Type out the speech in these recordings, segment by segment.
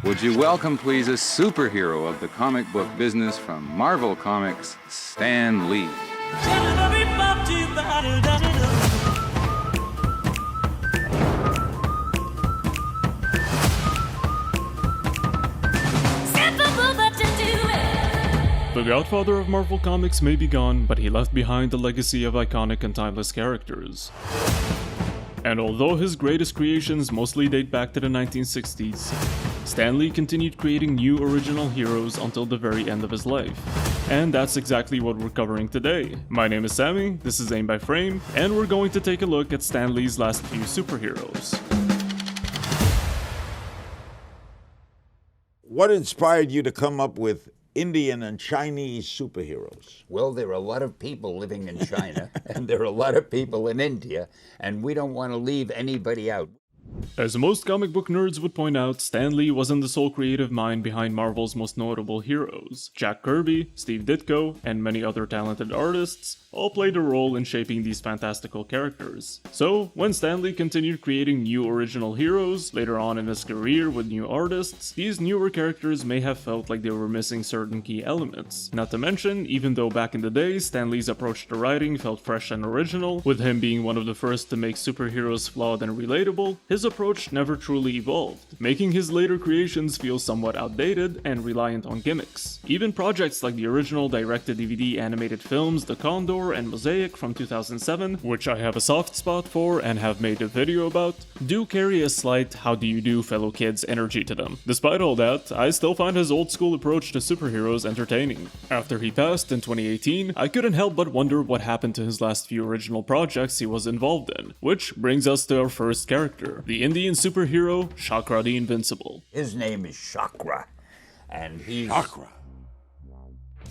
Would you welcome, please, a superhero of the comic book business from Marvel Comics, Stan Lee. The godfather of Marvel Comics may be gone, but he left behind a legacy of iconic and timeless characters. And although his greatest creations mostly date back to the 1960s, Stan Lee continued creating new original heroes until the very end of his life. And that's exactly what we're covering today. My name is Sami, this is Aim by Frame, and we're going to take a look at Stan Lee's last few superheroes. What inspired you to come up with Indian and Chinese superheroes? Well, there are a lot of people living in China, and there are a lot of people in India, and we don't want to leave anybody out. As most comic book nerds would point out, Stan Lee wasn't the sole creative mind behind Marvel's most notable heroes. Jack Kirby, Steve Ditko, and many other talented artists all played a role in shaping these fantastical characters. So, when Stan Lee continued creating new original heroes later on in his career with new artists, these newer characters may have felt like they were missing certain key elements. Not to mention, even though back in the day Stan Lee's approach to writing felt fresh and original, with him being one of the first to make superheroes flawed and relatable, his approach never truly evolved, making his later creations feel somewhat outdated and reliant on gimmicks. Even projects like the original direct-to-DVD animated films The Condor and Mosaic from 2007, which I have a soft spot for and have made a video about, do carry a slight how do you do fellow kids energy to them. Despite all that, I still find his old school approach to superheroes entertaining. After he passed in 2018, I couldn't help but wonder what happened to his last few original projects he was involved in, which brings us to our first character, the Indian superhero Chakra the Invincible. His name is Chakra, and he's... Chakra.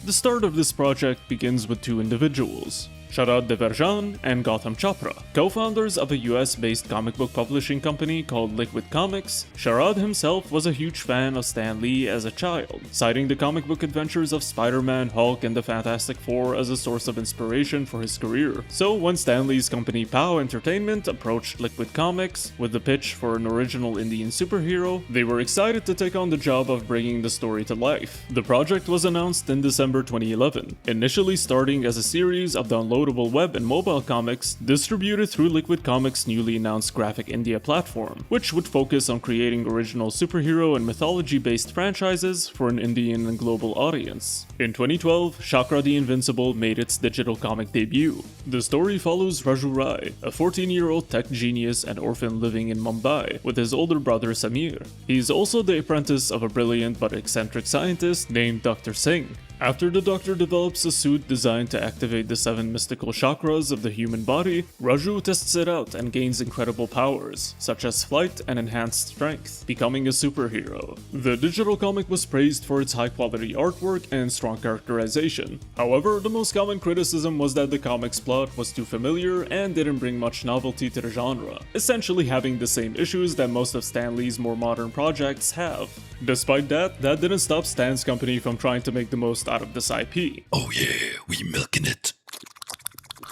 The start of this project begins with two individuals, Sharad Devarjan and Gautam Chopra, co-founders of a US-based comic book publishing company called Liquid Comics. Sharad himself was a huge fan of Stan Lee as a child, citing the comic book adventures of Spider-Man, Hulk, and the Fantastic Four as a source of inspiration for his career. So when Stan Lee's company POW Entertainment approached Liquid Comics with the pitch for an original Indian superhero, they were excited to take on the job of bringing the story to life. The project was announced in December 2011, initially starting as a series of downloadable web and mobile comics distributed through Liquid Comics' newly announced Graphic India platform, which would focus on creating original superhero and mythology-based franchises for an Indian and global audience. In 2012, Chakra the Invincible made its digital comic debut. The story follows Raju Rai, a 14-year-old tech genius and orphan living in Mumbai, with his older brother Samir. He's also the apprentice of a brilliant but eccentric scientist named Dr. Singh. After the doctor develops a suit designed to activate the 7 mystical chakras of the human body, Raju tests it out and gains incredible powers, such as flight and enhanced strength, becoming a superhero. The digital comic was praised for its high-quality artwork and strong characterization. However, the most common criticism was that the comic's plot was too familiar and didn't bring much novelty to the genre, essentially having the same issues that most of Stan Lee's more modern projects have. Despite that didn't stop Stan's company from trying to make the most out of this IP. Oh yeah, we milking it.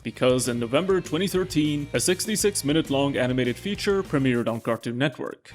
Because in November 2013, a 66-minute-long animated feature premiered on Cartoon Network.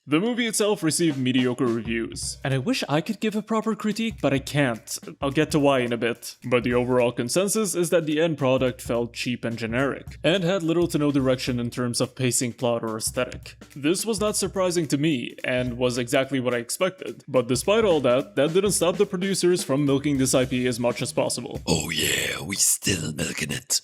The movie itself received mediocre reviews, and I wish I could give a proper critique, but I can't. I'll get to why in a bit. But the overall consensus is that the end product felt cheap and generic, and had little to no direction in terms of pacing, plot, or aesthetic. This was not surprising to me, and was exactly what I expected. But despite all that didn't stop the producers from milking this IP as much as possible. Oh yeah, we still milking it.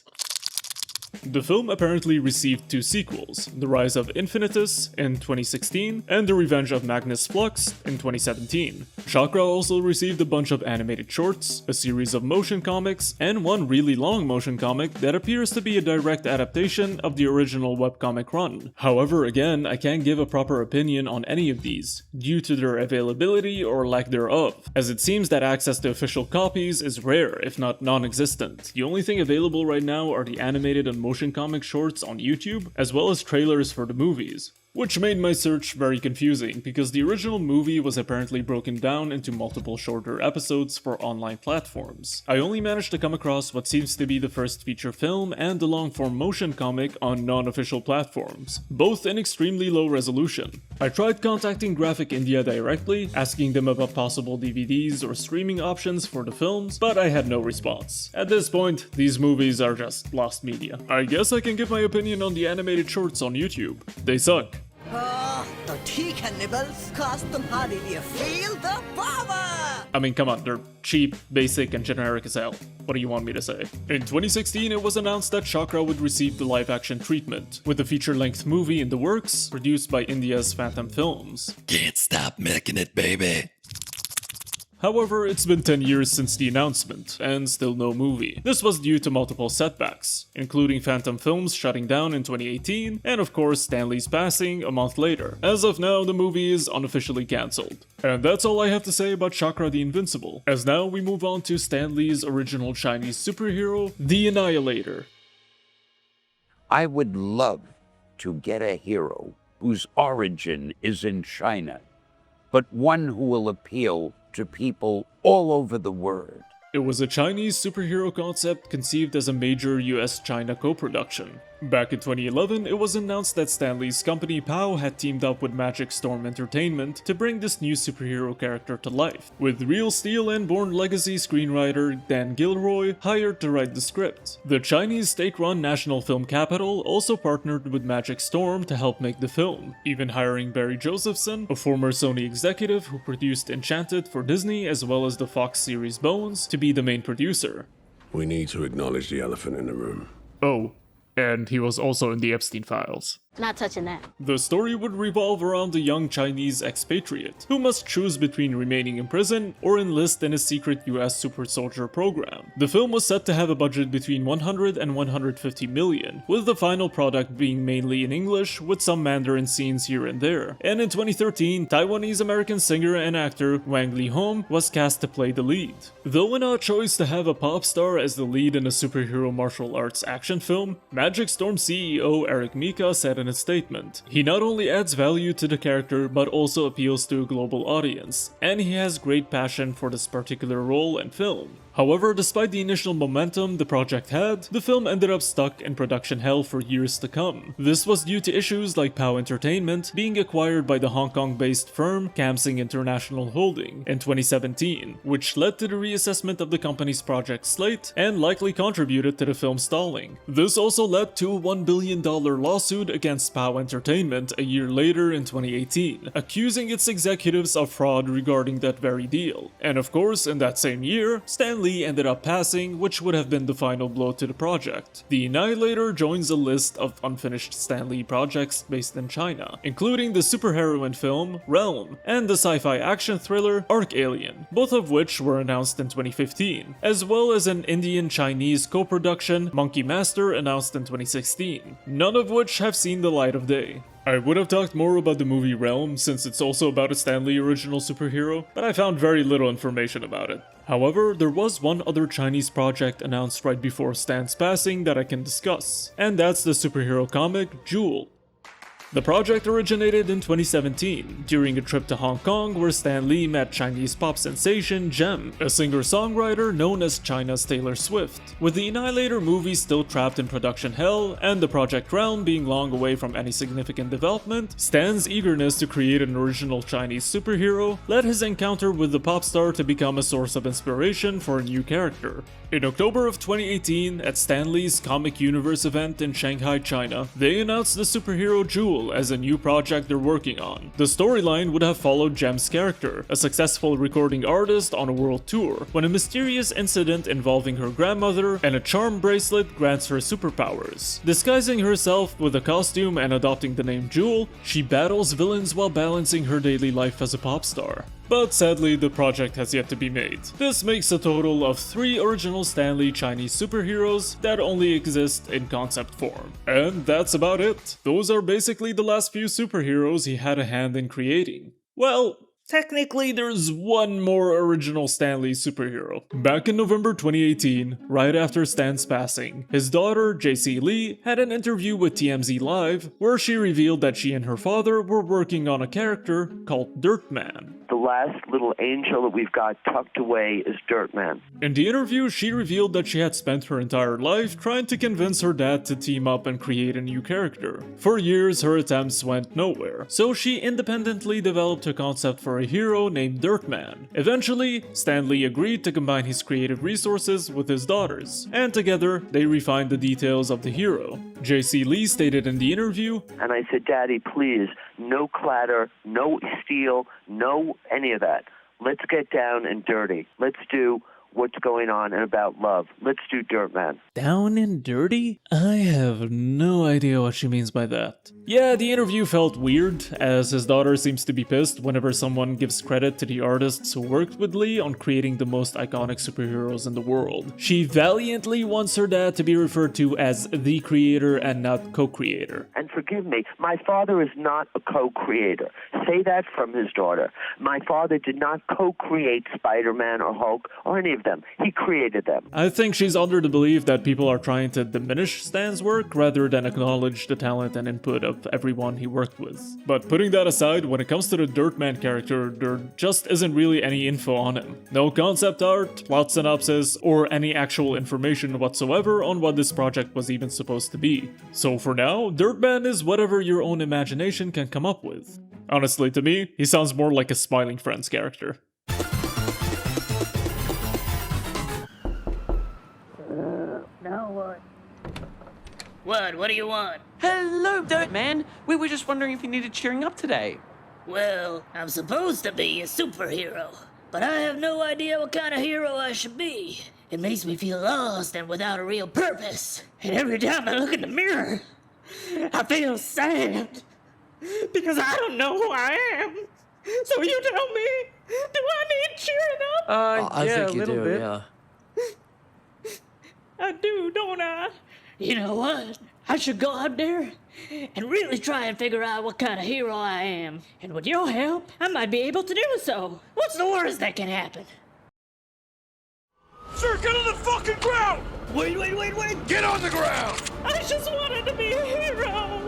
The film apparently received 2 sequels, The Rise of Infinitus in 2016 and The Revenge of Magnus Flux in 2017. Chakra also received a bunch of animated shorts, a series of motion comics, and one really long motion comic that appears to be a direct adaptation of the original webcomic run. However, again, I can't give a proper opinion on any of these, due to their availability or lack thereof, as it seems that access to official copies is rare, if not non-existent. The only thing available right now are the animated and motion comic shorts on YouTube, as well as trailers for the movies. which made my search very confusing because the original movie was apparently broken down into multiple shorter episodes for online platforms. I only managed to come across what seems to be the first feature film and the long-form motion comic on non-official platforms, both in extremely low resolution. I tried contacting Graphic India directly, asking them about possible DVDs or streaming options for the films, but I had no response. At this point, these movies are just lost media. I guess I can give my opinion on the animated shorts on YouTube. They suck. तो ठीक है nibbles, काश तुम्हारे लिए feel the power! I mean, come on, they're cheap, basic, and generic as hell. What do you want me to say? In 2016, it was announced that Chakra would receive the live-action treatment, with a feature-length movie in the works, produced by India's Phantom Films. Can't stop milking it, baby. However, it's been 10 years since the announcement, and still no movie. This was due to multiple setbacks, including Phantom Films shutting down in 2018, and of course Stan Lee's passing a month later. As of now, the movie is unofficially cancelled. And that's all I have to say about Chakra the Invincible, as now we move on to Stan Lee's original Chinese superhero, the Annihilator. I would love to get a hero whose origin is in China, but one who will appeal to people all over the world. It was a Chinese superhero concept conceived as a major US-China co-production. Back in 2011, it was announced that Stan Lee's company POW had teamed up with Magic Storm Entertainment to bring this new superhero character to life, with Real Steel and Bourne Legacy screenwriter Dan Gilroy hired to write the script. The Chinese state-run National Film Capital also partnered with Magic Storm to help make the film, even hiring Barry Josephson, a former Sony executive who produced Enchanted for Disney as well as the Fox series Bones, to be the main producer. We need to acknowledge the elephant in the room. Oh, and he was also in the Epstein files. Not touching that. The story would revolve around a young Chinese expatriate who must choose between remaining in prison or enlist in a secret US super soldier program. The film was set to have a budget between 100 and 150 million, with the final product being mainly in English with some Mandarin scenes here and there. And in 2013, Taiwanese-American singer and actor Wang Leehom was cast to play the lead. Though an odd choice to have a pop star as the lead in a superhero martial arts action film, Magic Storm CEO Eric Mika said in a statement, "He not only adds value to the character but also appeals to a global audience, and he has great passion for this particular role and film." However, despite the initial momentum the project had, the film ended up stuck in production hell for years to come. This was due to issues like POW Entertainment being acquired by the Hong Kong-based firm Kamsing International Holding in 2017, which led to the reassessment of the company's project slate and likely contributed to the film stalling. This also led to a $1 billion lawsuit against POW Entertainment a year later in 2018, accusing its executives of fraud regarding that very deal. And of course, in that same year, Stan Lee ended up passing, which would have been the final blow to the project. The Annihilator joins a list of unfinished Stan Lee projects based in China, including the superheroine film Realm and the sci-fi action thriller Arc Alien, both of which were announced in 2015, as well as an Indian-Chinese co-production Monkey Master announced in 2016, none of which have seen the light of day. I would have talked more about the movie Realm since it's also about a Stan Lee original superhero, but I found very little information about it. However, there was one other Chinese project announced right before Stan's passing that I can discuss, and that's the superhero comic Jewel. The project originated in 2017, during a trip to Hong Kong where Stan Lee met Chinese pop sensation Gem, a singer-songwriter known as China's Taylor Swift. With the Annihilator movie still trapped in production hell, and the Project Realm being long away from any significant development, Stan's eagerness to create an original Chinese superhero led his encounter with the pop star to become a source of inspiration for a new character. In October of 2018, at Stan Lee's Comic Universe event in Shanghai, China, they announced the superhero Jewel as a new project they're working on. The storyline would have followed Gem's character, a successful recording artist on a world tour, when a mysterious incident involving her grandmother and a charm bracelet grants her superpowers. Disguising herself with a costume and adopting the name Jewel, she battles villains while balancing her daily life as a pop star. But sadly, the project has yet to be made. This makes a total of 3 original Stan Lee Chinese superheroes that only exist in concept form. And that's about it. Those are basically the last few superheroes he had a hand in creating. Well, technically there's one more original Stan Lee superhero. Back in November 2018, right after Stan's passing, his daughter, JC Lee, had an interview with TMZ Live where she revealed that she and her father were working on a character called Dirtman. The last little angel that we've got tucked away is Dirtman. In the interview, she revealed that she had spent her entire life trying to convince her dad to team up and create a new character. For years, her attempts went nowhere, so she independently developed a concept for a hero named Dirtman. Eventually, Stan Lee agreed to combine his creative resources with his daughter's, and together, they refined the details of the hero. JC Lee stated in the interview, and I said, Daddy, please, no clatter, no steel, no any of that. Let's get down and dirty. Let's do what's going on and about love. Let's do Dirtman. Down and dirty? I have no idea what she means by that. Yeah, the interview felt weird, as his daughter seems to be pissed whenever someone gives credit to the artists who worked with Lee on creating the most iconic superheroes in the world. She valiantly wants her dad to be referred to as the creator and not co-creator. And forgive me, my father is not a co-creator. Say that from his daughter. My father did not co-create Spider-Man or Hulk or any of them. He created them. I think she's under the belief that people are trying to diminish Stan's work rather than acknowledge the talent and input of everyone he worked with. But putting that aside, when it comes to the Dirtman character, there just isn't really any info on him. No concept art, plot synopsis, or any actual information whatsoever on what this project was even supposed to be. So for now, Dirtman is whatever your own imagination can come up with. Honestly, to me, he sounds more like a Smiling Friends character. Now what? What do you want? Hello, Dirtman. We were just wondering if you needed cheering up today. Well, I'm supposed to be a superhero, but I have no idea what kind of hero I should be. It makes me feel lost and without a real purpose. And every time I look in the mirror, I feel sad. Because I don't know who I am. So you tell me, do I need cheering up? I think you do, yeah. I do, don't I? You know what? I should go out there and really try and figure out what kind of hero I am. And with your help, I might be able to do so. What's the worst that can happen? Sir, get on the fucking ground! Wait! Get on the ground! I just wanted to be a hero!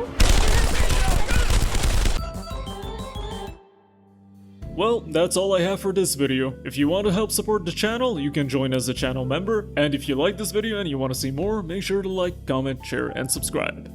Well, that's all I have for this video. If you want to help support the channel, you can join as a channel member. And if you like this video and you want to see more, make sure to like, comment, share, and subscribe.